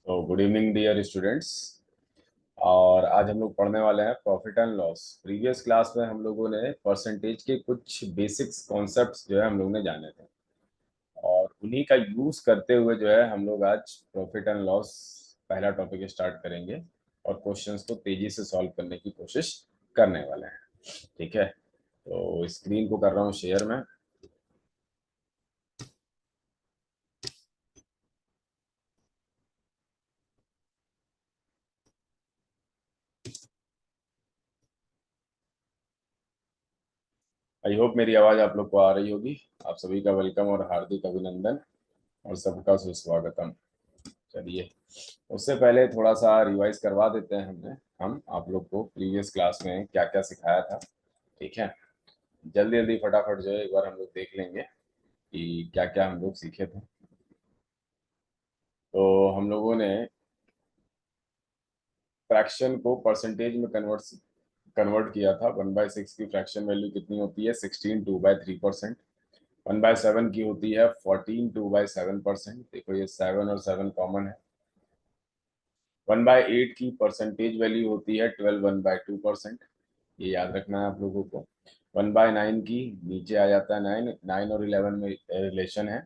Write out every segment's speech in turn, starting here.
तो good evening dear students. और आज हम लोग पढ़ने वाले हैं profit and loss. Previous class में हम लोगों ने परसेंटेज के कुछ बेसिक्स कॉन्सेप्ट्स जो है हम लोग ने जाने थे, और उन्हीं का यूज करते हुए जो है हम लोग आज प्रॉफिट एंड लॉस पहला टॉपिक स्टार्ट करेंगे और क्वेश्चंस को तेजी से सॉल्व करने की कोशिश करने वाले हैं। ठीक है, तो स्क्रीन को कर रहा हूँ शेयर में। आई होप मेरी आवाज आप लोग को आ रही होगी। आप सभी का वेलकम और हार्दिक अभिनंदन और सबका सुस्वागतम। चलिए, उससे पहले थोड़ा सा रिवाइज करवा देते हैं हम आप लोग को प्रीवियस क्लास में क्या क्या सिखाया था। ठीक है, जल्दी जल्दी फटाफट जो है एक बार हम लोग देख लेंगे कि क्या क्या हम लोग सीखे थे। तो हम लोगों ने फ्रैक्शन को परसेंटेज में कन्वर्ट किया था। 1/6 की फ्रैक्शन वैल्यू कितनी होती है? 16 2/3%। 1/7 की होती है 14 2/7%। देखो ये 7 और 7 कॉमन है। 1/8 की परसेंटेज वैल्यू होती है 12 1/2%। ये याद रखना है आप लोगों को। 1/9 की नीचे आ जाता है 9, 9 और 11 में रिलेशन है।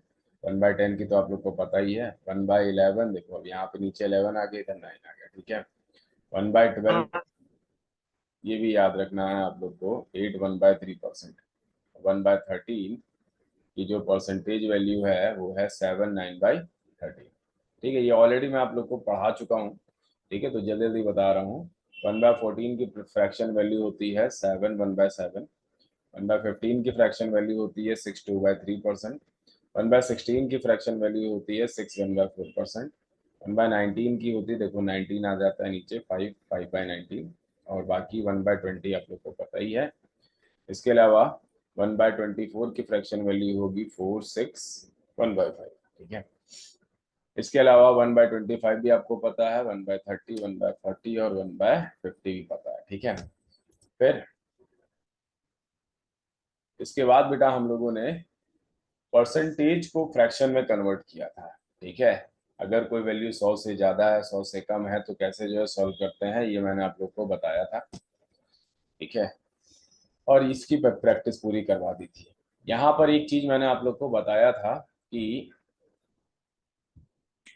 1/10 की तो आप लोग को पता ही है। 1/11 देखो, अब यहाँ पे नीचे 11 आ गया, इधर 9 आ गया। ठीक है, 1/12 ये भी याद रखना है आप लोग को, 8 1/3%। 1/13 की जो परसेंटेज वैल्यू है वो है 7 9/13। ठीक है, ये ऑलरेडी मैं आप लोग को पढ़ा चुका हूँ। ठीक है, तो जल्दी जल्दी बता रहा हूँ। 1/14 की फ्रैक्शन वैल्यू होती है 7 1/7। 1/15 की फ्रैक्शन वैल्यू होती है 6 2/3%। 1/16 की फ्रैक्शन वैल्यू होती है 6 1/4%। 1/19 की होती है, देखो 19 आ जाता है नीचे, 5 5/19। और बाकी 1/20 आप लोग को पता ही है। इसके अलावा 1/24 की फ्रैक्शन वैल्यू होगी 4 6 1/5। ठीक है, इसके अलावा 1/25 भी आपको पता है, 1/30 1/40 और 1/50 भी पता है। ठीक है, फिर इसके बाद बेटा हम लोगों ने परसेंटेज को फ्रैक्शन में कन्वर्ट किया था। ठीक है, अगर कोई वैल्यू 100 से ज्यादा है 100 से कम है तो कैसे जो है सॉल्व करते हैं, ये मैंने आप लोग को बताया था। ठीक है, और इसकी प्रैक्टिस पूरी करवा दी थी। यहाँ पर एक चीज मैंने आप लोग को बताया था कि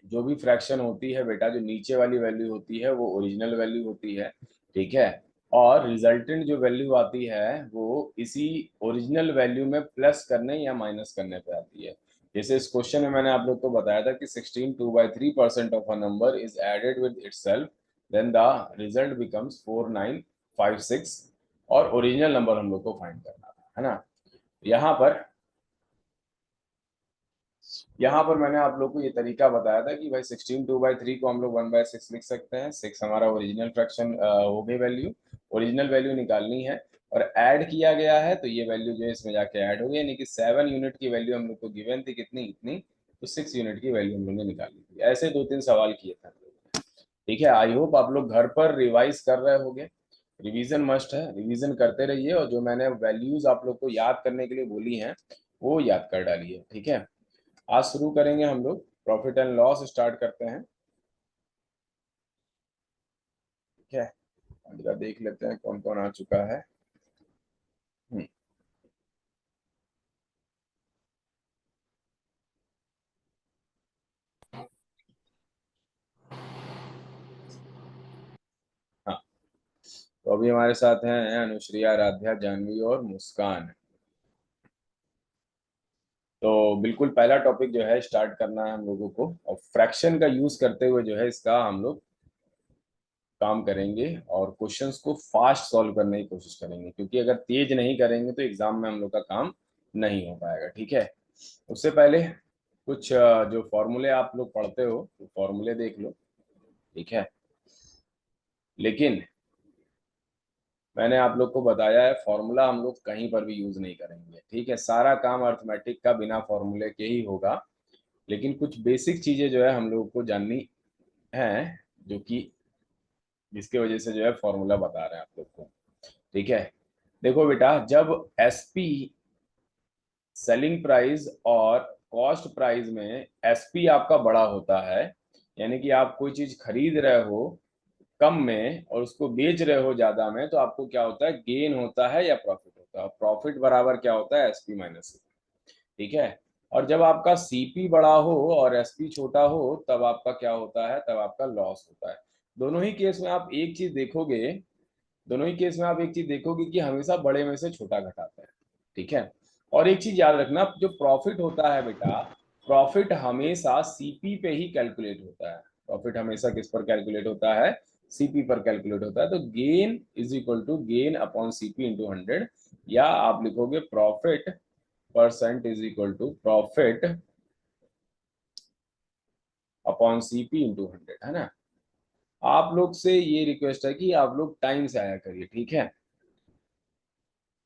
जो भी फ्रैक्शन होती है बेटा, जो नीचे वाली वैल्यू होती है वो ओरिजिनल वैल्यू होती है। ठीक है, और रिजल्टेंट जो वैल्यू आती है वो इसी ओरिजिनल वैल्यू में प्लस करने या माइनस करने पे आती है। जैसे इस क्वेश्चन में मैंने आप लोग को बताया था कि 16 2/3% of a number is added with itself, then the result becomes 4956। और ओरिजिनल नंबर हम लोग को फाइंड करना था, है ना। यहाँ पर मैंने आप लोग को ये तरीका बताया था कि भाई 16 2/3 को हम लोग 1/6 लिख सकते हैं। 6 हमारा ओरिजिनल फ्रैक्शन हो गई वैल्यू, ओरिजिनल वैल्यू निकालनी है और ऐड किया गया है तो ये वैल्यू जो है इसमें जाके ऐड हो गई, यानी कि 7 यूनिट की वैल्यू हम लोग को गिवन थी, कितनी इतनी, तो 6 यूनिट की वैल्यू हम लोग ने निकाली थी। ऐसे 2-3 सवाल किए थे। ठीक है, आई होप आप लोग घर पर रिवाइज कर रहे होंगे। रिवीजन मस्ट है, रिवीजन करते रहिए और जो मैंने वैल्यूज आप लोग को याद करने के लिए बोली हैं वो याद कर डालिए। ठीक है, आज शुरू करेंगे हम लोग, प्रॉफिट एंड लॉस स्टार्ट करते हैं। ठीक है, जरा देख लेते हैं कौन कौन आ चुका है। हम्म, हाँ, तो अभी हमारे साथ हैं अनुश्रिया, राध्या, जानवी और मुस्कान। तो बिल्कुल पहला टॉपिक जो है स्टार्ट करना है हम लोगों को, और फ्रैक्शन का यूज करते हुए जो है इसका हम लोग काम करेंगे और क्वेश्चंस को फास्ट सॉल्व करने की कोशिश करेंगे, क्योंकि अगर तेज नहीं करेंगे तो एग्जाम में हम लोग का काम नहीं हो पाएगा। ठीक है, उससे पहले कुछ जो फॉर्मूले आप लोग पढ़ते हो तो फॉर्मूले देख लो। ठीक है, लेकिन मैंने आप लोग को बताया है फॉर्मूला हम लोग कहीं पर भी यूज नहीं करेंगे। ठीक है, सारा काम अर्थमेटिक का बिना फॉर्मूले के ही होगा। लेकिन कुछ बेसिक चीजें जो है हम लोगों को जाननी है, जो कि जिसके वजह से जो है फॉर्मूला बता रहे हैं आप लोग को। ठीक है, देखो बेटा, जब एसपी सेलिंग प्राइस और कॉस्ट प्राइस में एसपी आपका बड़ा होता है यानी कि आप कोई चीज खरीद रहे हो कम में और उसको बेच रहे हो ज्यादा में, तो आपको क्या होता है, गेन होता है या प्रॉफिट होता है। प्रॉफिट बराबर क्या होता है, एसपी माइनस सीपी। ठीक है। और जब आपका सीपी बड़ा हो और एसपी छोटा हो, तब आपका क्या होता है, तब आपका लॉस होता है। दोनों ही केस में आप एक चीज देखोगे, दोनों ही केस में आप एक चीज देखोगे कि हमेशा बड़े में से छोटा घटाता है। ठीक है। और एक चीज याद रखना, जो प्रॉफिट होता है बेटा, प्रॉफिट हमेशा सीपी पे ही कैलकुलेट होता है। प्रॉफिट हमेशा किस पर कैलकुलेट होता है, सीपी पर कैलकुलेट होता है। तो gain is equal to gain upon CP into 100, या आप लिखोगे profit percent is equal to profit upon CP into 100, है ना। आप लोग से ये रिक्वेस्ट है कि आप लोग टाइम से आया करिए, ठीक है।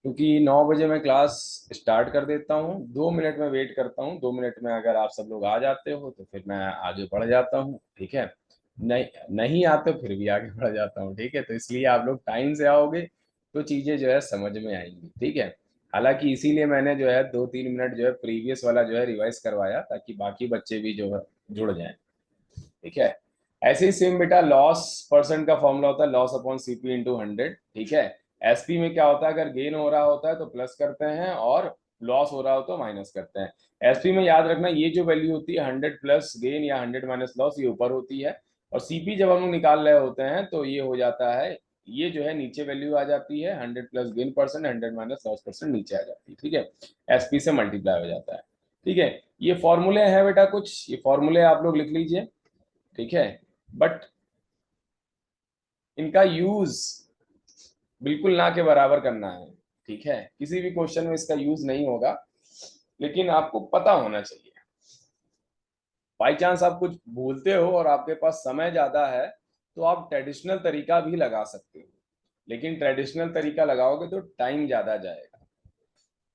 क्योंकि 9 बजे मैं क्लास स्टार्ट कर देता हूँ, 2 मिनट में वेट करता हूँ। 2 मिनट में अगर आप सब लोग आ जाते हो तो फिर मैं आगे बढ़ जाता हूँ, ठीक है। नहीं, नहीं आते फिर भी आगे बढ़ जाता हूँ, ठीक है। तो इसलिए आप लोग टाइम से आओगे तो चीजें जो है समझ में आएंगी, ठीक है। हालांकि इसीलिए मैंने जो है 2-3 मिनट जो है प्रीवियस वाला जो है रिवाइज करवाया, ताकि बाकी बच्चे भी जो है जुड़ जाएं, ठीक है। ऐसे ही सेम बेटा लॉस परसेंट का फॉर्मूला होता है लॉस अपॉन सीपी इंटू 100, ठीक है। एसपी में क्या होता है, अगर गेन हो रहा होता है तो प्लस करते हैं, और लॉस हो रहा हो तो माइनस करते हैं। एसपी में याद रखना, ये जो वैल्यू होती है 100 प्लस गेन या 100 माइनस लॉस, ये ऊपर होती है। और सीपी जब हम लोग निकाल रहे होते हैं तो ये हो जाता है, ये जो है नीचे वैल्यू आ जाती है, 100 plus gain percent 100 minus loss percent नीचे आ जाती है, ठीक है। एसपी से मल्टीप्लाई हो जाता है, ठीक है। ये फॉर्मूले हैं बेटा, कुछ ये फॉर्मूले आप लोग लिख लीजिए, ठीक है। बट इनका यूज बिल्कुल ना के बराबर करना है, ठीक है। किसी भी क्वेश्चन में इसका यूज नहीं होगा, लेकिन आपको पता होना चाहिए। बाई चांस आप कुछ भूलते हो और आपके पास समय ज्यादा है, तो आप ट्रेडिशनल तरीका भी लगा सकते हो, लेकिन ट्रेडिशनल तरीका लगाओगे तो टाइम ज्यादा जाएगा,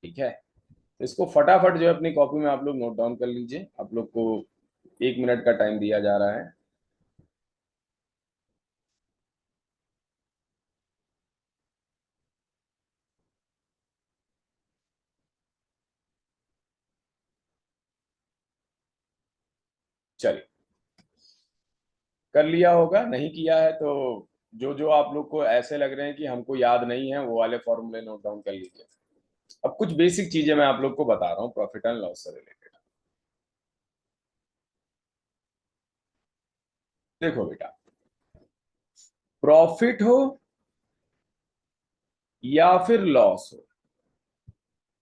ठीक है। तो इसको फटाफट जो है अपनी कॉपी में आप लोग नोट डाउन कर लीजिए। आप लोग को 1 मिनट का टाइम दिया जा रहा है। चलिए, कर लिया होगा, नहीं किया है तो जो जो आप लोग को ऐसे लग रहे हैं कि हमको याद नहीं है, वो वाले फॉर्मूले नोट डाउन कर लीजिए। अब कुछ बेसिक चीजें मैं आप लोग को बता रहा हूँ प्रॉफिट एंड लॉस से रिलेटेड। देखो बेटा, प्रॉफिट हो या फिर लॉस हो,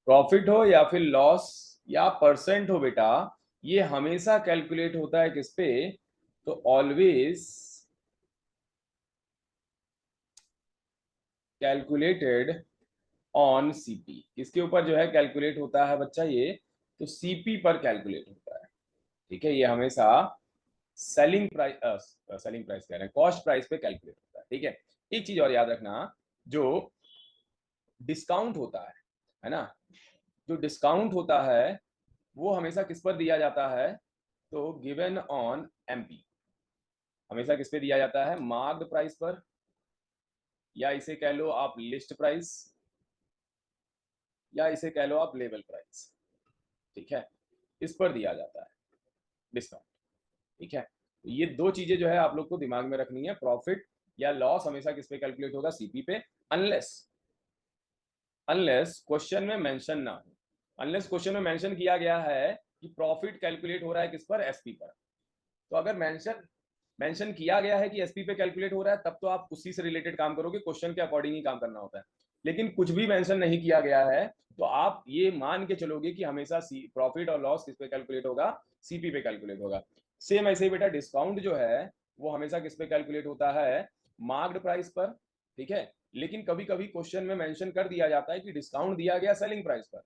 प्रॉफिट हो या फिर लॉस या परसेंट हो बेटा, ये हमेशा कैलकुलेट होता है किस पे, तो ऑलवेज कैलकुलेटेड ऑन सीपी। किसके ऊपर जो है कैलकुलेट होता है बच्चा ये, तो सीपी पर कैलकुलेट होता है, ठीक है। ये हमेशा सेलिंग प्राइस कह रहे हैं, कॉस्ट प्राइस पे कैलकुलेट होता है, ठीक है। एक चीज और याद रखना, जो डिस्काउंट होता है ना, जो डिस्काउंट होता है वो हमेशा किस पर दिया जाता है, तो गिवन ऑन एमपी। हमेशा किस पे दिया जाता है, मार्क्ड प्राइस पर, या इसे कह लो आप लिस्ट प्राइस, या इसे कह लो आप लेवल प्राइस, ठीक है। इस पर दिया जाता है डिस्काउंट, ठीक है। तो ये दो चीजें जो है आप लोग को दिमाग में रखनी है। प्रॉफिट या लॉस हमेशा किस पे कैलकुलेट होगा, सीपी पे, अनलेस अनलेस क्वेश्चन में मेंशन ना हो। अनलेस क्वेश्चन में मेंशन किया गया है कि प्रॉफिट कैलकुलेट हो रहा है किस पर, एसपी पर, तो अगर मेंशन मेंशन किया गया है कि एसपी पे कैलकुलेट हो रहा है, तब तो आप उसी से रिलेटेड काम करोगे, क्वेश्चन के अकॉर्डिंग ही काम करना होता है। लेकिन कुछ भी मेंशन नहीं किया गया है, तो आप ये मान के चलोगे कि हमेशा प्रॉफिट और लॉस किस पे कैलकुलेट होगा, सीपी पे कैलकुलेट होगा। सेम ऐसे ही बेटा डिस्काउंट जो है वो हमेशा किस पे कैलकुलेट होता है, मार्क्ड प्राइस पर, ठीक है। लेकिन कभी कभी क्वेश्चन में मेंशन कर दिया जाता है कि डिस्काउंट दिया गया सेलिंग प्राइस पर,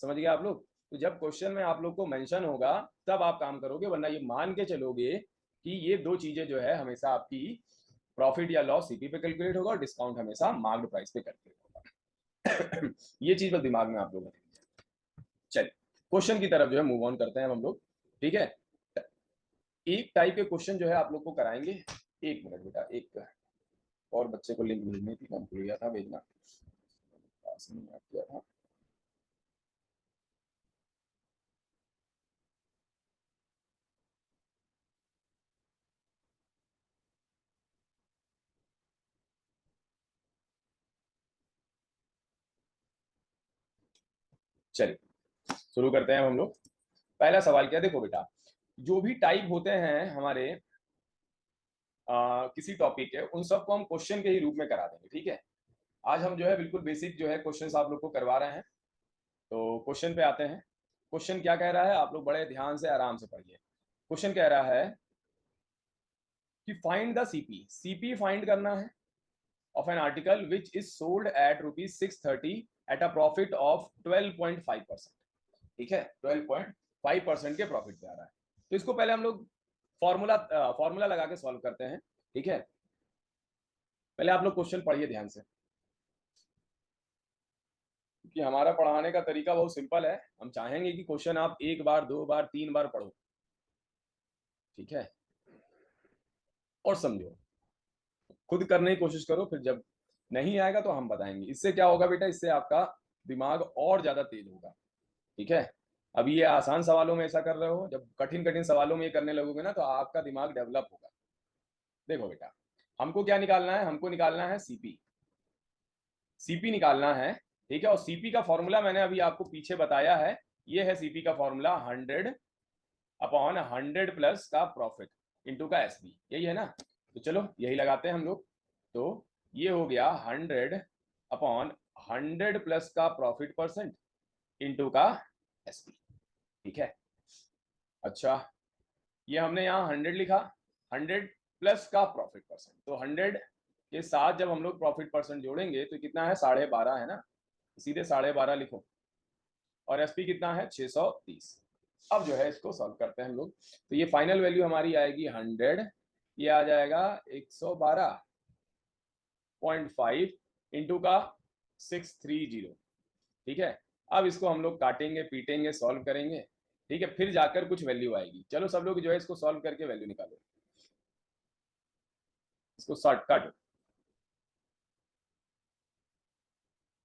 समझ गए आप लोग। तो जब क्वेश्चन में आप लोग को मेंशन होगा तब आप काम करोगे, वरना ये मान के चलोगे कि ये दो चीजें जो है हमेशा आपकी प्रॉफिट या लॉस सीपी पे कैलकुलेट होगा और डिस्काउंट हमेशा मार्क्ड प्राइस पे कैलकुलेट होगा। ये चीज बस दिमाग में आप लोग रखेंगे। चलिए, क्वेश्चन की तरफ जो है मूव ऑन करते हैं हम लोग, ठीक है। एक टाइप के क्वेश्चन जो है आप लोग को कराएंगे। 1 मिनट बेटा, एक और बच्चे को लिंक भेजनी थी, मैं भूल गया था भेजना, पास में याद किया था। चलिए शुरू करते हैं हम लोग। पहला सवाल क्या, देखो बेटा, जो भी टाइप होते हैं हमारे किसी टॉपिक के, उन सबको हम क्वेश्चन के ही रूप में करा देंगे, ठीक है। आज हम जो है बिल्कुल बेसिक जो है क्वेश्चंस आप लोग को करवा रहे हैं। तो क्वेश्चन पे आते हैं। क्वेश्चन क्या कह रहा है, आप लोग बड़े ध्यान से आराम से पढ़िए। क्वेश्चन कह रहा है कि find the CP, CP find करना है of an article which is sold eight ₹630 at a profit of 12.5%। ठीक है, 12.5% के प्रॉफिट पे आ रहा है। तो इसको पहले हम लोग फॉर्मूला लगा के सॉल्व करते हैं, ठीक है। पहले आप लोग क्वेश्चन पढ़िए ध्यान से, क्योंकि हमारा पढ़ाने का तरीका बहुत सिंपल है। हम चाहेंगे कि क्वेश्चन आप एक बार, दो बार, तीन बार पढ़ो, ठीक है, और समझो, खुद करने की कोशिश करो। फिर जब नहीं आएगा तो हम बताएंगे। इससे क्या होगा बेटा, इससे आपका दिमाग और ज्यादा तेज होगा, ठीक है। अभी ये आसान सवालों में ऐसा कर रहे हो, जब कठिन कठिन सवालों में ये करने लगोगे ना तो आपका दिमाग डेवलप होगा। देखो बेटा, हमको क्या निकालना है, हमको निकालना है सीपी, सीपी निकालना है, ठीक है। और सीपी का फॉर्मूला मैंने अभी आपको पीछे बताया है। ये है सीपी का फॉर्मूला, 100/100 प्लस का प्रॉफिट इंटू का एसपी, यही है ना। तो चलो यही लगाते हैं हम लोग। तो ये हो गया 100/100 प्लस का प्रॉफिट परसेंट इंटू का एसपी, ठीक है। अच्छा, ये हमने यहाँ 100 लिखा, 100 प्लस का प्रॉफिट परसेंट। तो 100 के साथ जब हम लोग प्रॉफिट परसेंट जोड़ेंगे तो कितना है, 12.5 है ना। सीधे 12.5 लिखो, और एसपी कितना है, 630। अब जो है इसको सॉल्व करते हैं हम लोग। तो ये फाइनल वैल्यू हमारी आएगी 100, ये आ जाएगा 112.5 इंटू का 630, ठीक है। अब इसको हम लोग काटेंगे, पीटेंगे, सॉल्व करेंगे, ठीक है। फिर जाकर कुछ वैल्यू आएगी। चलो सब लोग जो है इसको सॉल्व करके वैल्यू निकालो। इसको शॉर्ट काटो,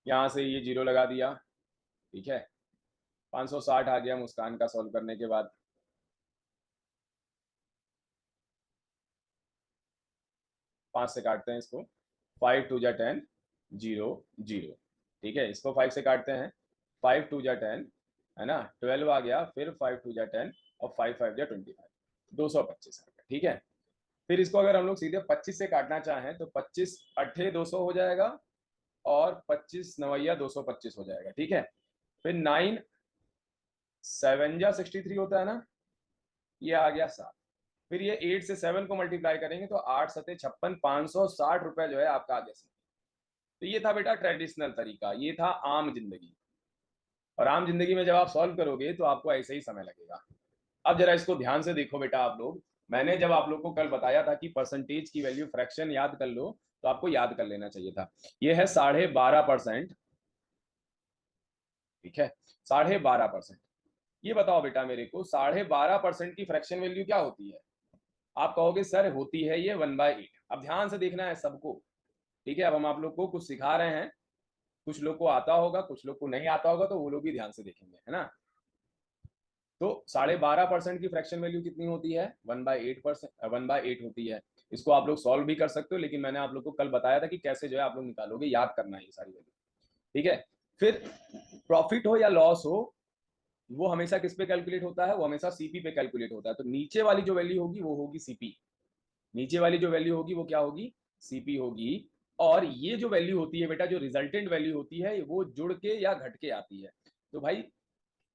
यहां से ये 0 लगा दिया, ठीक है। 560 आ गया मुस्कान का सॉल्व करने के बाद। 5 से काटते हैं इसको, 5 2 जा 10, 0 0, ठीक है। इसको 5 से काटते हैं, 5 2 जा 10, है ना, 12 आ गया। फिर 5 2 जा 10 और 5 5 जा 25, 225 आ गया, ठीक है। फिर इसको अगर हम लोग सीधे 25 से काटना चाहें तो 25 अट्ठे 200 हो जाएगा, और 25 नवैया 225 हो जाएगा, ठीक है। फिर 9 7 जा 63 होता है ना, ये आ गया 7। फिर ये 8 से 7 को मल्टीप्लाई करेंगे तो 8 सते 56, 560 रुपए जो है आपका आगे से। तो ये था बेटा ट्रेडिशनल तरीका, ये था आम जिंदगी। और आम जिंदगी में जब आप सॉल्व करोगे तो आपको ऐसे ही समय लगेगा। अब जरा इसको ध्यान से देखो बेटा आप लोग। मैंने जब आप लोग को कल बताया था कि परसेंटेज की वैल्यू फ्रैक्शन याद कर लो, तो आपको याद कर लेना चाहिए था। ये है 12.5%, ठीक है, 12.5%। ये बताओ बेटा मेरे को, 12.5% की फ्रैक्शन वैल्यू क्या होती है। आप कहोगे सर होती है ये 1/8। अब ध्यान से देखना है सबको, ठीक है। अब हम आप लोग को कुछ सिखा रहे हैं, कुछ लोग को आता होगा, कुछ लोग को नहीं आता होगा, तो वो लोग भी ध्यान से देखेंगे, है ना। तो 12.5% की फ्रैक्शन वैल्यू कितनी होती है, 1/8%, 1/8 होती है। इसको आप लोग सॉल्व भी कर सकते हो, लेकिन मैंने आप लोग को कल बताया था कि कैसे जो है आप लोग निकालोगे, याद करना है ये सारी वैल्यू, ठीक है। फिर प्रॉफिट हो या लॉस हो, वो हमेशा किस पे कैलकुलेट होता है, वो हमेशा सीपी पे कैलकुलेट होता है। तो नीचे वाली जो वैल्यू होगी वो होगी सीपी, नीचे वाली जो वैल्यू होगी वो क्या होगी, सीपी होगी। और ये जो वैल्यू होती है बेटा, जो रिजल्टेंट वैल्यू होती है, वो जुड़ के या घट के आती है। तो भाई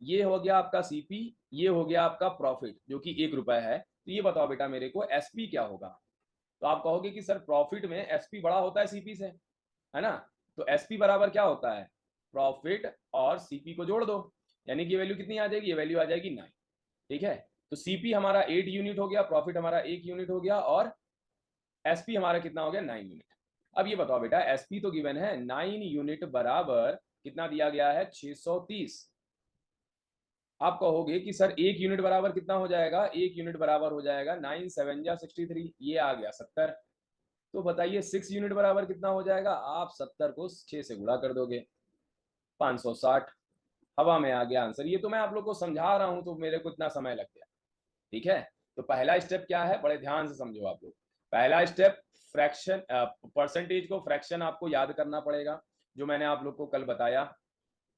ये हो गया आपका सीपी, ये हो गया आपका प्रॉफिट जो कि 1 रुपए है। तो ये बताओ बेटा मेरे को एसपी क्या होगा। तो आप कहोगे कि सर प्रॉफिट में एसपी बड़ा होता है सीपी से, है ना। तो एसपी बराबर क्या होता है, प्रॉफिट और सीपी को जोड़ दो, यानी कि ये वैल्यू कितनी आ जाएगी, ये वैल्यू आ जाएगी 9, ठीक है। तो सीपी हमारा 8 यूनिट हो गया, प्रॉफिट हमारा 1 यूनिट हो गया, और एसपी हमारा कितना हो गया, 9 यूनिट। अब ये बताओ बेटा, एसपी तो गिवन है 9 यूनिट बराबर कितना दिया गया है, 630। आप कहोगे कि सर 1 यूनिट बराबर कितना हो जाएगा, 1 यूनिट बराबर हो जाएगा 9 7 जा 63, ये आ गया 70। तो बताइए 6 यूनिट बराबर कितना हो जाएगा, आप 70 को 6 से गुणा कर दोगे, 560। हवा में आ गया आंसर। ये तो मैं आप लोग को समझा रहा हूं तो मेरे को इतना समय लग गया, ठीक है। तो पहला स्टेप क्या है, बड़े ध्यान से समझो आप लोग। पहला स्टेप फ्रैक्शन, परसेंटेज को फ्रैक्शन आपको याद करना पड़ेगा, जो मैंने आप लोग को कल बताया।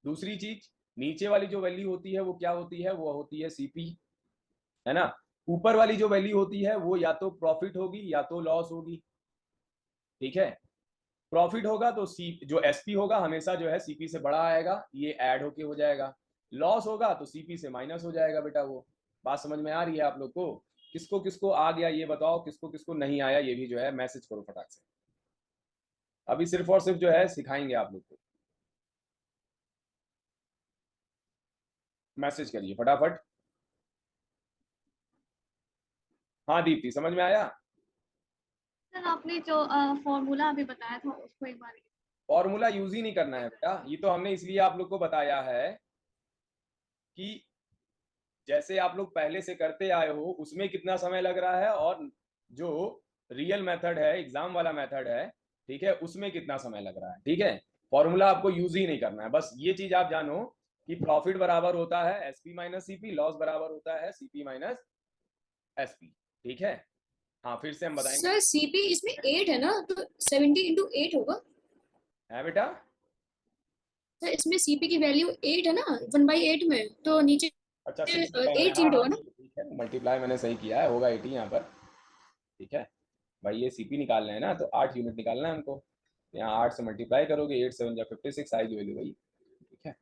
दूसरी चीज, नीचे वाली जो वैल्यू होती है वो क्या होती है, वो होती है सीपी, है ना। ऊपर वाली जो वैल्यू होती है वो या तो प्रॉफिट होगी या तो लॉस होगी, ठीक है। प्रॉफिट होगा तो सी जो एसपी होगा हमेशा जो है सीपी से बड़ा आएगा, ये ऐड होके हो जाएगा। लॉस होगा तो सीपी से माइनस हो जाएगा बेटा। वो बात समझ में आ रही है आप लोग को? किसको किसको आ गया ये बताओ, किसको किसको नहीं आया ये भी जो है मैसेज करो फटाक से। अभी सिर्फ और सिर्फ जो है सिखाएंगे आप लोग को, मैसेज करिए फटाफट। हाँ दीप्ति, समझ में आया? सर आपने जो फॉर्मूला अभी बताया था उसको एक बार। फॉर्मूला यूज ही नहीं करना है बेटा, ये तो हमने इसलिए आप लोग को बताया है कि जैसे आप लोग पहले से करते आए हो उसमें कितना समय लग रहा है, और जो रियल मेथड है, एग्जाम वाला मेथड है, ठीक है, उसमें कितना समय लग रहा है, ठीक है। फॉर्मूला आपको यूज ही नहीं करना है, बस ये चीज आप जानो कि प्रॉफिट बराबर होता है एसपी माइनस सीपी, लॉस बराबर होता है सीपी माइनस एसपी, ठीक है। हाँ फिर से हम बताएंगे। सर सीपी इसमें 8 है ना, तो 70 इंटू 8 होगा। है बेटा? सर इसमें सीपी की वैल्यू 8 है ना, 1/8 में, तो नीचे अच्छा 8 हाँ यूनिट हाँ होगा ना। ठीक है, मल्टीप्लाई मैंने सही किया है, होगा 80 यहाँ पर, ठीक है। भाई ये सीपी निकालना है ना, तो 8 यूनिट निकालना है हमको। यहाँ 8 से मल्टीप्लाई करोगे, 8 7 जा 56 आएगी वैल्यू भाई, ठीक है।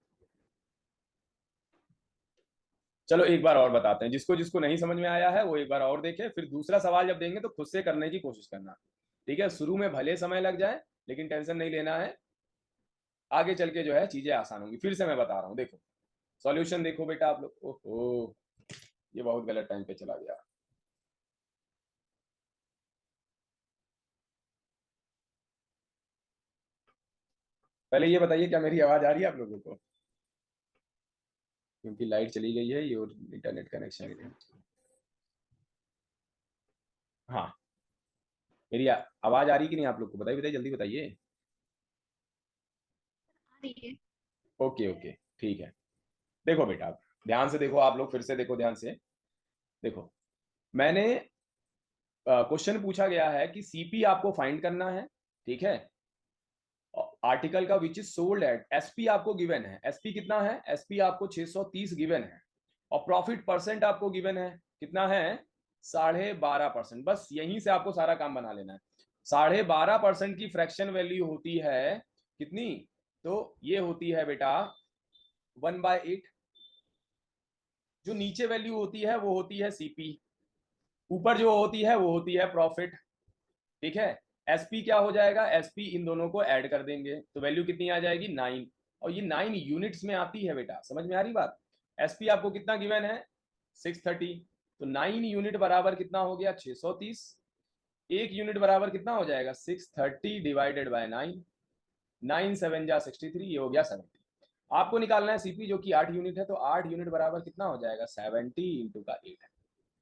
चलो एक बार और बताते हैं, जिसको जिसको नहीं समझ में आया है वो एक बार और देखे, फिर दूसरा सवाल जब देंगे तो खुद से करने की कोशिश करना, ठीक है। शुरू में भले समय लग जाए लेकिन टेंशन नहीं लेना है, आगे चल के जो है चीजें आसान होंगी। फिर से मैं बता रहा हूँ, देखो सॉल्यूशन देखो बेटा आप लोग। ओहो, ये बहुत गलत टाइम पे चला गया। पहले ये बताइए क्या मेरी आवाज आ रही है आप लोगों को? क्योंकि लाइट चली गई है ये, और इंटरनेट कनेक्शन है। हाँ, मेरी आवाज आ रही कि नहीं आप लोग को? बताइए बताइए, जल्दी बताइए। आ रही है। ओके ओके, ठीक है। देखो बेटा, आप ध्यान से देखो, आप लोग फिर से देखो ध्यान से। देखो, मैंने क्वेश्चन पूछा गया है कि सीपी आपको फाइंड करना है, ठीक है। आर्टिकल का विच इज सोल्ड एट, एसपी आपको गिवन है, एसपी कितना है, एसपी आपको 630 गिवन है, और प्रॉफिट परसेंट आपको गिवन है कितना है, 12.5%। बस यहीं से आपको सारा काम बना लेना है। 12.5% की फ्रैक्शन वैल्यू होती है कितनी, तो ये होती है बेटा 1/8। जो नीचे वैल्यू होती है वो होती है सीपी, ऊपर जो होती है वो होती है प्रॉफिट, ठीक है। एसपी क्या हो जाएगा, एसपी इन दोनों को ऐड कर देंगे तो वैल्यू कितनी आ जाएगी, 9। और ये 9 यूनिट्स में आती है बेटा, समझ में आ रही बात? एसपी आपको कितना गिवन है, 630, तो 9 यूनिट बराबर कितना हो गया, 630। एक यूनिट बराबर कितना हो जाएगा, 630 डिवाइडेड बाय 9, 9 7 जा 63, ये हो गया 70। आपको निकालना है सीपी जो कि 8 यूनिट है, तो 8 यूनिट बराबर कितना हो जाएगा, 70 इंटू का 8 है,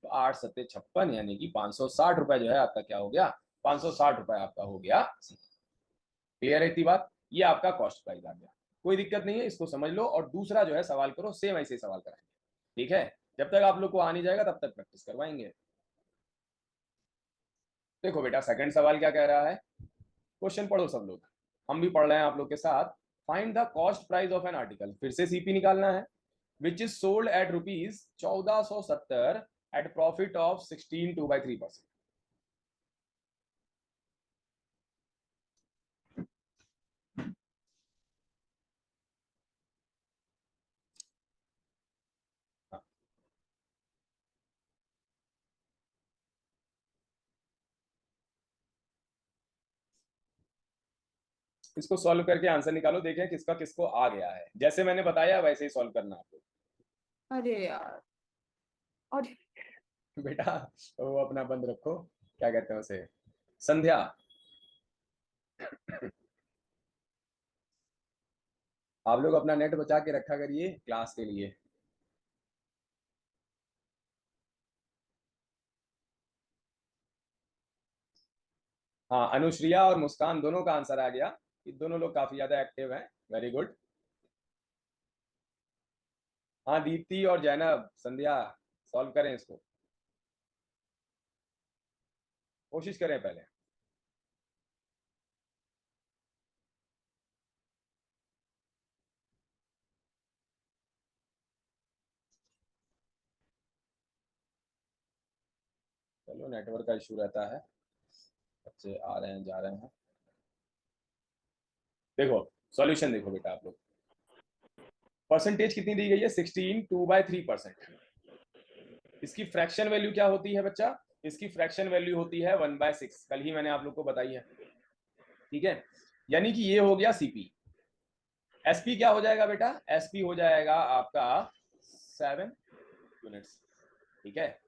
तो 8 सत्ते 56, यानी कि 560 रुपए जो है आपका क्या हो गया, 560 रुपए आपका हो गया। क्लियर है इतनी बात? ये आपका कॉस्ट प्राइस आ गया, कोई दिक्कत नहीं है, इसको समझ लो और दूसरा जो है सवाल करो, सेम ऐसे ही सवाल कराएंगे, ठीक है। जब तक आप लोग को आ नहीं जाएगा तब तक प्रैक्टिस करवाएंगे। देखो बेटा सेकंड सवाल क्या कह रहा है, क्वेश्चन पढ़ो सब लोग, हम भी पढ़ रहे हैं आप लोग के साथ। Find the cost price of an article, फिर से सीपी निकालना है, which is sold at rupees 1470 at profit of 16 2/3%। इसको सॉल्व करके आंसर निकालो, देखें किसका किसको आ गया है, जैसे मैंने बताया वैसे ही सॉल्व करना आपको। अरे यार, और बेटा वो अपना बंद रखो, क्या कहते हैं उसे, संध्या। आप लोग अपना नेट बचा के रखा करिए क्लास के लिए। हाँ, अनुश्रिया और मुस्कान दोनों का आंसर आ गया, ये दोनों लोग काफी ज्यादा एक्टिव हैं, वेरी गुड। हाँ दीप्ति और जैनब, संध्या, सॉल्व करें इसको, कोशिश करें पहले। बच्चों, नेटवर्क का इशू रहता है, बच्चे आ रहे हैं जा रहे हैं। देखो सॉल्यूशन देखो बेटा आप लोग, परसेंटेज कितनी दी गई है 16 2/3%। इसकी फ्रैक्शन वैल्यू क्या होती है बच्चा, इसकी फ्रैक्शन वैल्यू होती है 1/6, कल ही मैंने आप लोग को बताई है, ठीक है। यानी कि ये हो गया सीपी। एसपी क्या हो जाएगा बेटा, एसपी हो जाएगा आपका 7 यूनिट्स, ठीक है।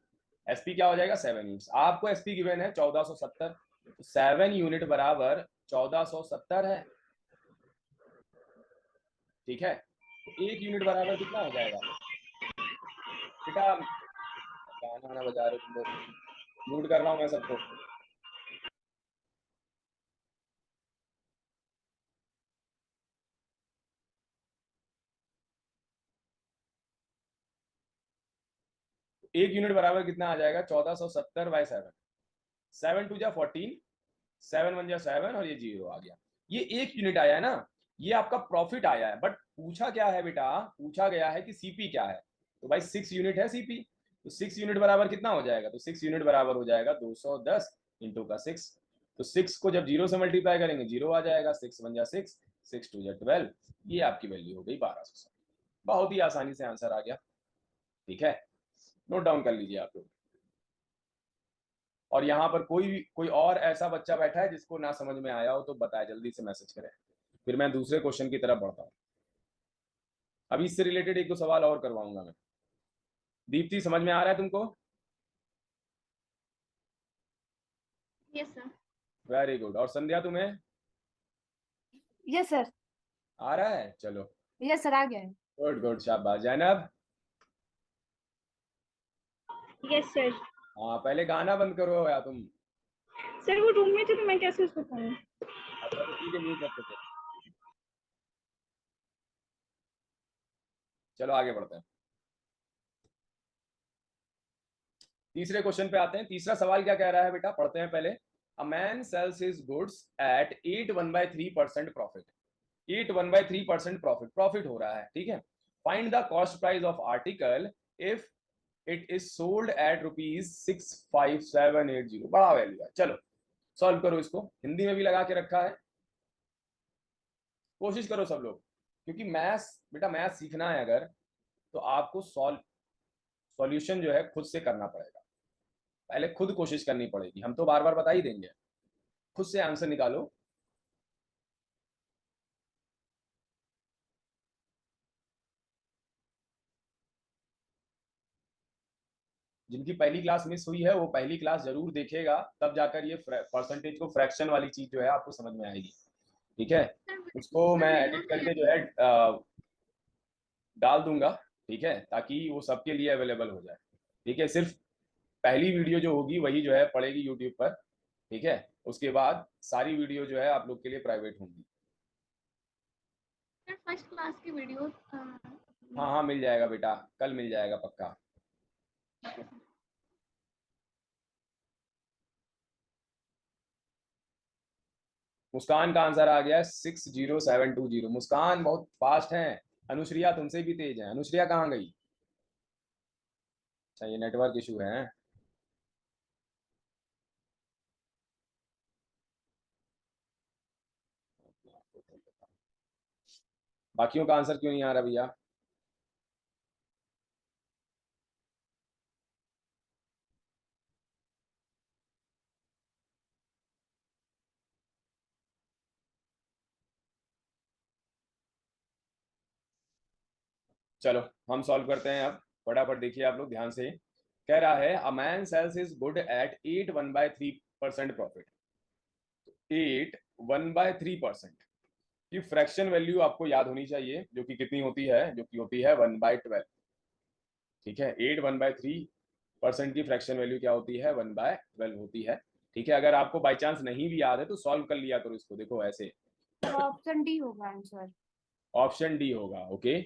एसपी क्या हो जाएगा 7 यूनिट्स। आपको एसपी गिवन है 1470, तो 7 यूनिट बराबर 1470 है, ठीक है। तो 1 यूनिट बराबर कितना हो जाएगा बेटा, गाना ना बजा रहे तुम लोग, म्यूट कर रहा हूं मैं सबको। एक यूनिट बराबर कितना आ जाएगा 1470/7, 7 2 जा 14, 7 1 जा 7 और ये 0 आ गया। ये 1 यूनिट आया है ना, ये आपका प्रॉफिट आया है। बट पूछा क्या है बेटा, पूछा गया है कि सीपी क्या है, तो भाई 6 यूनिट है सीपी, तो 6 यूनिट बराबर कितना हो जाएगा, तो 6 यूनिट बराबर हो जाएगा 210 इंटू का 6। तो 6 को जब 0 से मल्टीप्लाई करेंगे 0 आ जाएगा, 6 1 जा 6, 6 2 जा 12, ये आपकी वैल्यू हो गई 1200। बहुत ही आसानी से आंसर आ गया, ठीक है। नोट डाउन कर लीजिए आप लोग। और यहाँ पर कोई और ऐसा बच्चा बैठा है जिसको ना समझ में आया हो तो बताए, जल्दी से मैसेज करें, फिर मैं दूसरे क्वेश्चन की तरफ बढ़ता हूँ। अभी इससे रिलेटेड एक दो सवाल और करवाऊंगा मैं। दीप्ति समझ में आ रहा है तुमको? Yes sir. Very good. और संध्या तुम्हें यस सर। आ रहा है? चलो यस सर, आ गया है। गुड गुड, शाबाश। जैनब? Yes sir. हाँ, पहले गाना बंद करो या तुम। सर वो रूम में थे तो मैं कैसे उसको करूँ? अच्छा तो ठीक है, म्यूट रखो फिर। चलो आगे बढ़ते हैं, तीसरे क्वेश्चन पे आते हैं। तीसरा सवाल क्या कह रहा है बेटा, पढ़ते हैं पहले। अ man sales his goods at 8 1/3% profit. 8 1/3% profit हो रहा है, ठीक है। Find the cost price of article if it is sold eight ₹65780। बड़ा वैल्यू है। चलो सॉल्व करो इसको, हिंदी में भी लगा के रखा है, कोशिश करो सब लोग, क्योंकि मैथ्स बेटा, मैथ्स सीखना है अगर, तो आपको सॉल्यूशन जो है खुद से करना पड़ेगा। पहले खुद कोशिश करनी पड़ेगी, हम तो बार बार बता ही देंगे, खुद से आंसर निकालो। जिनकी पहली क्लास मिस हुई है वो पहली क्लास जरूर देखेगा, तब जाकर ये परसेंटेज को फ्रैक्शन वाली चीज जो है आपको समझ में आएगी, ठीक है। उसको मैं एडिट करके जो है डाल दूंगा, ठीक है, ताकि वो सबके लिए अवेलेबल हो जाए, ठीक है। सिर्फ पहली वीडियो जो होगी वही जो है पड़ेगी यूट्यूब पर, ठीक है। उसके बाद सारी वीडियो जो है आप लोग के लिए प्राइवेट होंगी। सर फर्स्ट क्लास की वीडियो हाँ हाँ मिल जाएगा बेटा, कल मिल जाएगा पक्का। मुस्कान का आंसर आ गया 60720। मुस्कान बहुत फास्ट है, अनुश्रिया तुमसे भी तेज है। अनुश्रिया कहाँ गई? अच्छा ये नेटवर्क इशू है। बाकियों का आंसर क्यों नहीं आ रहा भैया? चलो हम सॉल्व करते हैं अब, फटाफट देखिए आप लोग ध्यान से। कह रहा है a man sells his good at 8 1/3% profit. 8 1/3% की फ्रैक्शन वैल्यू आपको याद होनी चाहिए, जो कि कितनी होती है, जो कि होती है 1/12, ठीक है। 8 1/3% की फ्रैक्शन वैल्यू क्या होती है, 1/12 होती है, ठीक है। अगर आपको बाई चांस नहीं भी याद है तो सॉल्व कर लिया करो इसको, देखो ऐसे। ऑप्शन डी होगा आंसर। ऑप्शन डी होगा, ओके,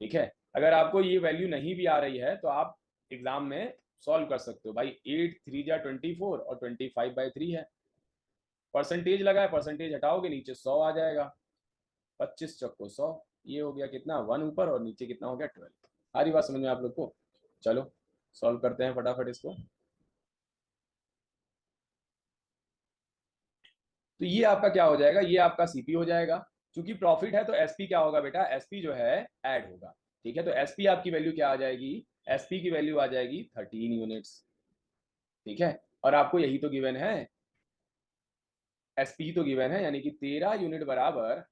ठीक है। अगर आपको ये वैल्यू नहीं भी आ रही है तो आप एग्जाम में सॉल्व कर सकते हो भाई। 8 3 जा 24 और 25/3 है, परसेंटेज लगा है, परसेंटेज हटाओगे नीचे 100 आ जाएगा, 25 चक्को 100, ये हो गया कितना 1 ऊपर और नीचे कितना हो गया 12। सारी बात समझ में आप लोग को? चलो सॉल्व करते हैं फटाफट इसको। तो ये आपका क्या हो जाएगा, ये आपका सीपी हो जाएगा। क्योंकि प्रॉफिट है तो एसपी क्या होगा बेटा, एसपी जो है ऐड होगा। ठीक है, तो एसपी आपकी वैल्यू क्या आ जाएगी, एसपी की वैल्यू आ जाएगी 13 यूनिट्स। ठीक है, और आपको यही तो गिवन है, एसपी तो गिवन है, यानी कि 13 यूनिट बराबर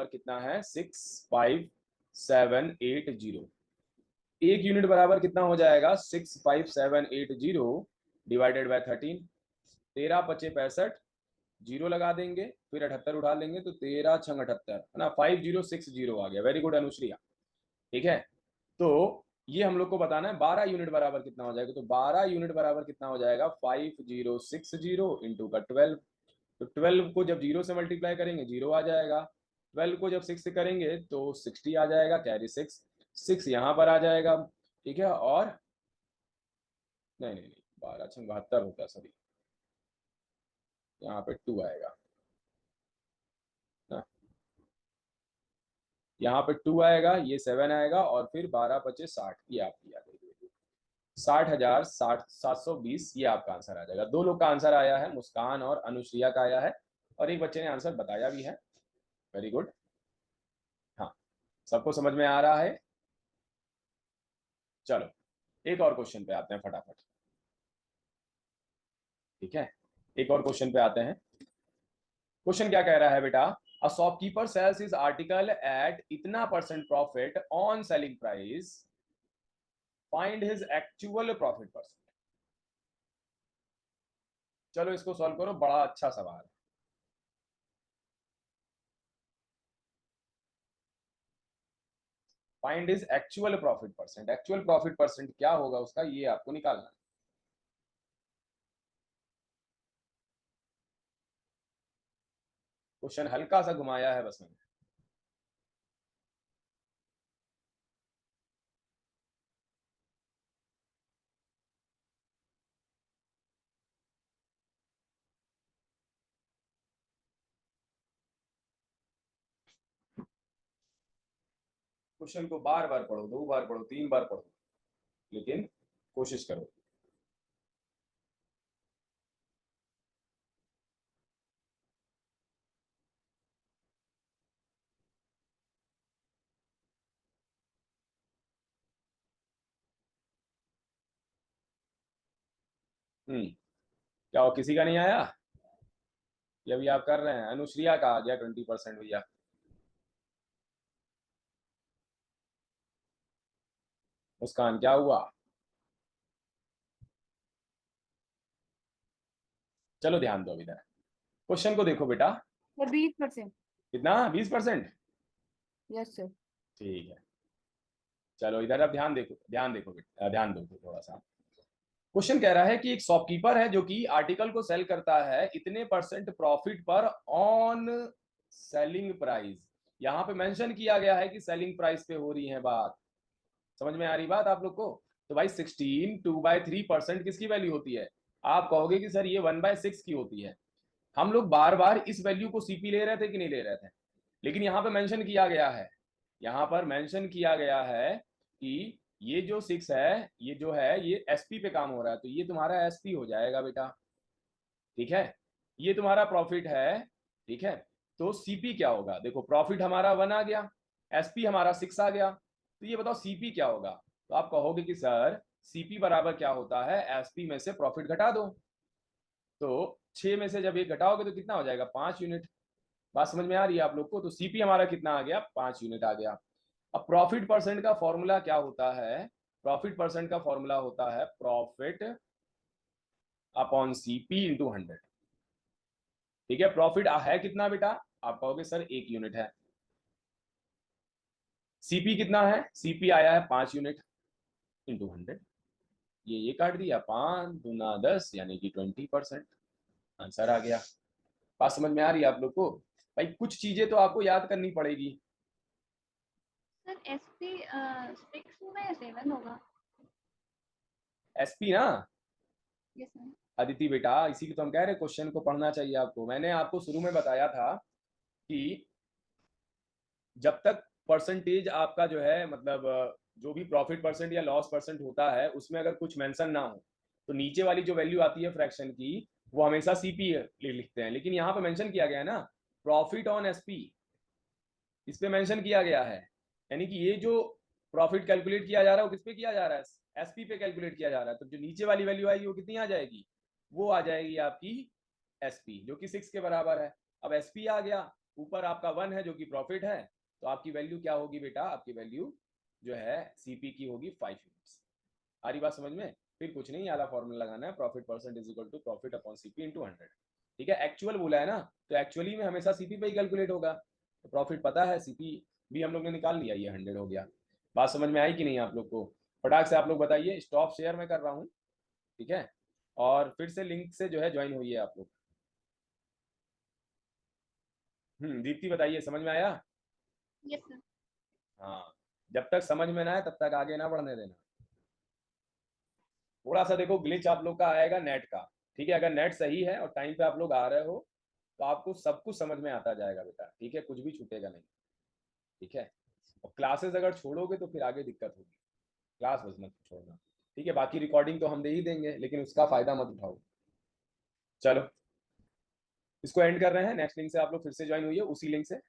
कितना है, 65780। एक यूनिट बराबर कितना हो जाएगा, 65780 डिवाइडेड बाय 13। 13 पचे 65, जीरो लगा देंगे, फिर 78 उठा लेंगे, तो 13 छंग 78 है ना, 5060 आ गया। Very good Anushriya. ठीक है, तो ये हम लोग को बताना है 12 यूनिट बराबर कितना हो जाएगा। तो 12 यूनिट बराबर कितना हो जाएगा, 5060 इंटू का 12। तो 12 को जब 0 से मल्टीप्लाई करेंगे 0 आ जाएगा, 12 को जब 6 से करेंगे तो 60 आ जाएगा, कैरी 6 यहाँ पर आ जाएगा। ठीक है, और नहीं नहीं नहीं, 12 छंग 72 होता है, सॉरी, यहाँ पे 2 आएगा ना, यहाँ पे 2 आएगा, ये 7 आएगा, और फिर 12 पचे 60, ये आपकी आ गई 60,720। ये आपका आंसर आ जाएगा। दो लोग का आंसर आया है, मुस्कान और अनुश्रिया का आया है, और एक बच्चे ने आंसर बताया भी है। Very good. हाँ, सबको समझ में आ रहा है। चलो एक और क्वेश्चन पे आते हैं फटाफट। ठीक है, एक और क्वेश्चन पे आते हैं। क्वेश्चन क्या कह रहा है बेटा, a shopkeeper sells his article at इतना % profit on selling price, find his actual profit %। चलो इसको सॉल्व करो, बड़ा अच्छा सवाल है। Find his actual profit %। Actual profit % क्या होगा उसका, ये आपको निकालना है। क्वेश्चन हल्का सा घुमाया है बस मैंने। क्वेश्चन को बार बार पढ़ो, 2 बार पढ़ो, 3 बार पढ़ो, लेकिन कोशिश करो। क्या वो किसी का नहीं आया, ये अभी आप कर रहे हैं। अनुश्रिया का आ गया 20% भैया। मुस्कान क्या हुआ, चलो ध्यान दो इधर, क्वेश्चन को देखो बेटा। सर 20%। कितना, 20%? Yes sir. ठीक है, चलो इधर अब ध्यान देखो, ध्यान देखो बेटा, ध्यान दो थोड़ा सा। क्वेश्चन कह रहा है कि एक शॉपकीपर है जो कि आर्टिकल को सेल करता है इतने % प्रॉफिट पर ऑन सेलिंग प्राइस। यहाँ पे मेंशन किया गया है कि सेलिंग प्राइस पे हो रही है बात। समझ में आ रही बात आप लोग को? तो भाई 16 2/3% किसकी वैल्यू होती है? आप कहोगे कि सर ये 1/6 की होती है। हम लोग बार बार इस वैल्यू को सीपी ले रहे थे कि नहीं ले रहे थे, लेकिन यहाँ पे मेंशन किया गया है, यहाँ पर मेंशन किया गया है कि ये जो 6 है, ये जो है ये एसपी पे काम हो रहा है, तो ये तुम्हारा एसपी हो जाएगा बेटा। ठीक है, ये तुम्हारा प्रॉफिट है। ठीक है, तो सीपी क्या होगा, देखो प्रॉफिट हमारा 1 आ गया, एसपी हमारा 6 आ गया, तो ये बताओ सीपी क्या होगा। तो आप कहोगे कि सर सीपी बराबर क्या होता है, एसपी में से प्रॉफिट घटा दो। तो 6 में से जब ये घटाओगे तो कितना हो जाएगा, 5 यूनिट। बात समझ में आ रही है आप लोग को? तो सीपी हमारा कितना आ गया, 5 यूनिट आ गया। अब प्रॉफिट % का फॉर्मूला क्या होता है, प्रॉफिट % का फॉर्मूला होता है प्रॉफिट अपॉन सीपी इंटू 100। ठीक है, प्रॉफिट है कितना बेटा, आप कहोगे सर 1 यूनिट है। सीपी कितना है, सीपी आया है 5 यूनिट इंटू 100। ये काट दिया, 5 दूना 10 यानी कि 20%। आंसर आ गया। बात समझ में आ रही है आप लोग को? भाई कुछ चीजें तो आपको याद करनी पड़ेगी। सर एसपी 6 होगा या 7 होगा? एसपी ना यस सर। अदिति बेटा, इसी की तो हम कह रहे क्वेश्चन को पढ़ना चाहिए आपको। मैंने आपको शुरू में बताया था कि जब तक परसेंटेज आपका जो है, मतलब जो भी प्रॉफिट % या लॉस % होता है, उसमें अगर कुछ मेंशन ना हो तो नीचे वाली जो वैल्यू आती है फ्रैक्शन की, वो हमेशा सीपी लिखते हैं, लेकिन यहाँ पे मेंशन किया गया है ना प्रॉफिट ऑन एसपी, इस पे मेंशन किया गया है, यानी कि ये जो प्रॉफिट कैलकुलेट किया जा रहा है वो किस पे किया जा रहा है, एसपी पे कैलकुलेट किया जा रहा है। तो जो नीचे वाली वैल्यू आएगी वो कितनी आ जाएगी, वो आ जाएगी आपकी एसपी, जो कि 6 के बराबर है। अब एसपी आ गया, ऊपर आपका 1 है जो कि प्रॉफिट है, तो आपकी वैल्यू क्या होगी बेटा, आपकी वैल्यू जो है सीपी की होगी 5 यूनिट्स। आ रही बात समझ में? फिर कुछ नहीं, आला फॉर्मूला लगाना है, profit percent is equal to profit upon CP into 100। ठीक है, एक्चुअल बोला है ना, तो एक्चुअली में हमेशा सीपी पे ही कैलकुलेट होगा, तो प्रॉफिट पता है, सीपी भी हम लोग ने निकाल लिया, ये 100 हो गया। बात समझ में आई कि नहीं आप लोग को? फटाक से आप लोग बताइए, स्टॉप शेयर मैं कर रहा हूँ, ठीक है, और फिर से लिंक से जो है ज्वाइन हुई है आप लोग। दीप्ति बताइए, समझ में आया? Yes sir. हाँ, जब तक समझ में ना आए तब तक आगे ना बढ़ने देना। थोड़ा सा देखो ग्लिच आप लोग का आएगा नेट का, ठीक है, अगर नेट सही है और टाइम पे आप लोग आ रहे हो तो आपको सब कुछ समझ में आता जाएगा बेटा, ठीक है, कुछ भी छूटेगा नहीं, ठीक है। और क्लासेस अगर छोड़ोगे तो फिर आगे दिक्कत होगी, क्लास बस मत छोड़ना, ठीक है। बाकी रिकॉर्डिंग तो हम दे ही देंगे, लेकिन उसका फायदा मत उठाओ। चलो इसको एंड कर रहे हैं, नेक्स्ट लिंक से आप लोग फिर से ज्वाइन हुई है, उसी लिंक से।